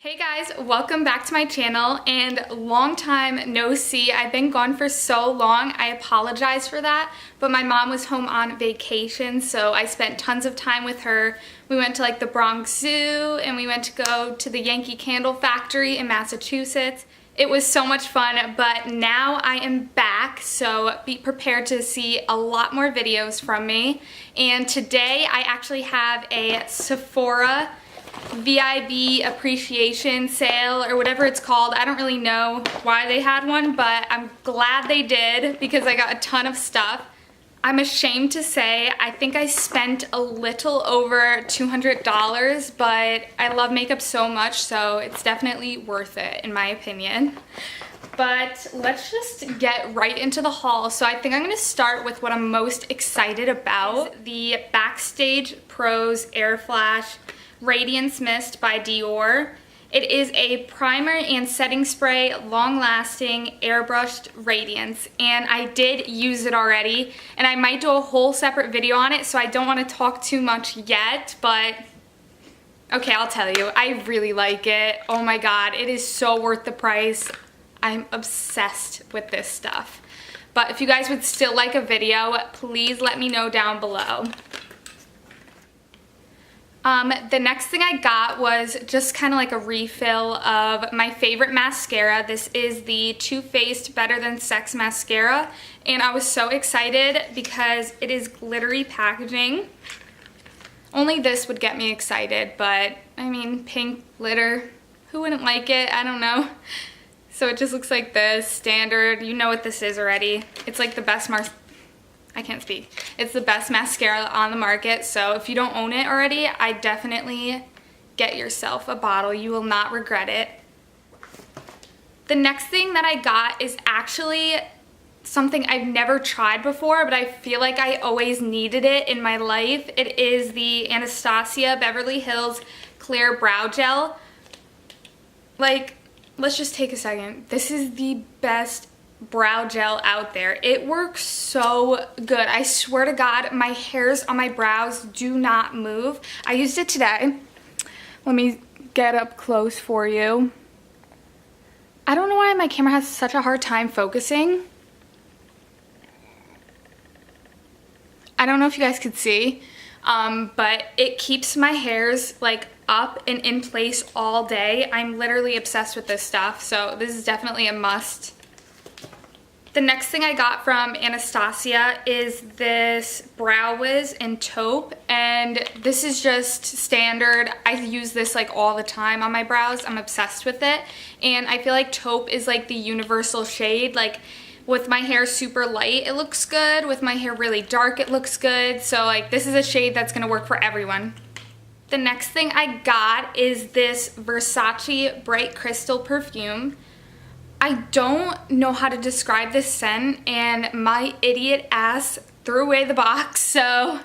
Hey guys, welcome back to my channel, and long time no see. I've been gone for so long. I apologize for that, but my mom was home on vacation, so I spent tons of time with her. We went to like the Bronx Zoo, and we went to go to the Yankee Candle Factory in Massachusetts. It was so much fun, but now I am back, so be prepared to see a lot more videos from me. And today I actually have a Sephora VIB Appreciation Sale, or whatever it's called. I don't really know why they had one, but I'm glad they did because I got a ton of stuff. I'm ashamed to say I think I spent a little over $200, but I love makeup so much, so it's definitely worth it in my opinion. But let's just get right into the haul. So I think I'm going to start with what I'm most excited about, the Backstage Pros Air Flash Radiance Mist by Dior. It is a primer and setting spray, long-lasting, airbrushed radiance, and I did use it already, and I might do a whole separate video on it, so I don't want to talk too much yet, but okay, I'll tell you, I really like it. Oh my god, it is so worth the price. I'm obsessed with this stuff. But if you guys would still like a video, please let me know down below. The next thing I got was just kind of like a refill of my favorite mascara. This is the Too Faced Better Than Sex mascara, and I was so excited because it is glittery packaging. Only this would get me excited, but I mean, pink glitter, who wouldn't like it? I don't know. So it just looks like this, standard. You know what this is already. It's like the best It's the best mascara on the market, so if you don't own it already, I definitely get yourself a bottle. You will not regret it. The next thing that I got is actually something I've never tried before, but I feel like I always needed it in my life. It is the Anastasia Beverly Hills Clear Brow Gel. Like, let's just take a second. This is the best brow gel out there. It works so good. I swear to God, my hairs on my brows do not move. I used it today. Let me get up close for you. I don't know why my camera has such a hard time focusing. I don't know if you guys could see, but it keeps my hairs like up and in place all day. I'm literally obsessed with this stuff, so this is definitely a must. The next thing I got from Anastasia is this Brow Wiz in taupe, and this is just standard. I use this like all the time on my brows. I'm obsessed with it, and I feel like taupe is like the universal shade. Like with my hair super light, it looks good. With my hair really dark, it looks good. So like this is a shade that's gonna work for everyone. The next thing I got is this Versace Bright Crystal perfume. I don't know how to describe this scent, and my idiot ass threw away the box, so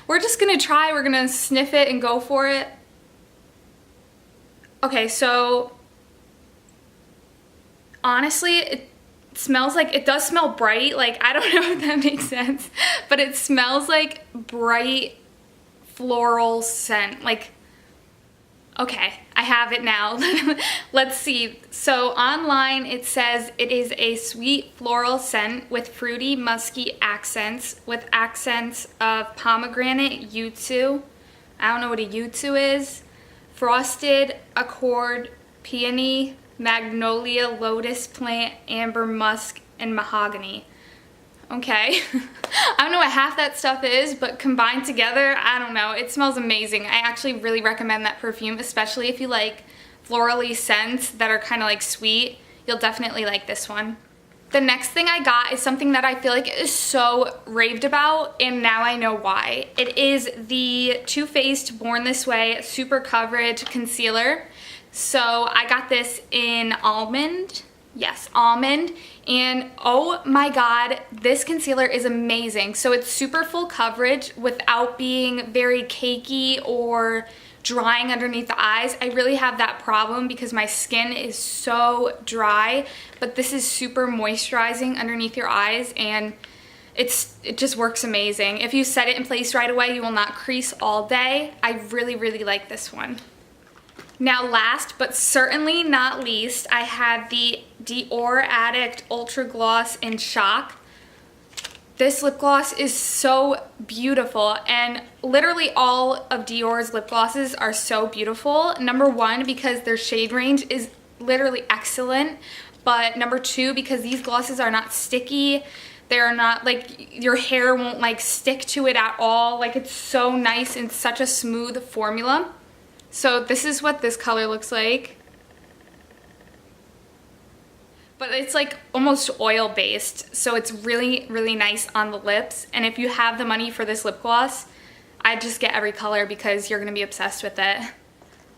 we're just gonna try. We're gonna sniff it and go for it. Okay, so honestly, it smells like, it does smell bright. Like, I don't know if that makes sense, but it smells like bright floral scent. Like, okay, I have it now. Let's see. So online it says it is a sweet floral scent with fruity, musky accents, with accents of pomegranate, yuzu. I don't know what a yuzu is. Frosted, accord, peony, magnolia, lotus plant, amber musk, and mahogany. Okay, I don't know what half that stuff is, but combined together, I don't know. It smells amazing. I actually really recommend that perfume, especially if you like florally scents that are kind of like sweet. You'll definitely like this one. The next thing I got is something that I feel like is so raved about, and now I know why. It is the Too Faced Born This Way Super Coverage Concealer. So I got this in almond. Yes, almond, and oh my god, this concealer is amazing. So it's super full coverage without being very cakey or drying underneath the eyes. I really have that problem because my skin is so dry, but this is super moisturizing underneath your eyes, and it just works amazing. If you set it in place right away, you will not crease all day. I really, really like this one. Now last but certainly not least, I have the Dior Addict Ultra Gloss in Shock. This lip gloss is so beautiful, and literally all of Dior's lip glosses are so beautiful. Number one, because their shade range is literally excellent, but number two, because these glosses are not sticky. They're not like, your hair won't like stick to it at all. Like, it's so nice and such a smooth formula. So this is what this color looks like. But it's like almost oil based, so it's really, really nice on the lips. And if you have the money for this lip gloss, I'd just get every color because you're gonna be obsessed with it.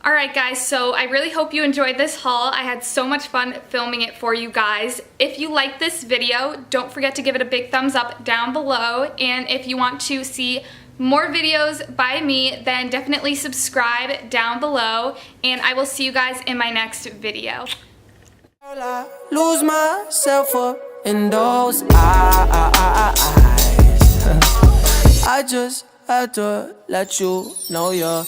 Alright guys, so I really hope you enjoyed this haul. I had so much fun filming it for you guys. If you liked this video, don't forget to give it a big thumbs up down below. And if you want to see more videos by me, then definitely subscribe down below. And I will see you guys in my next video. I lose myself up in those eyes. I just had to let you know you're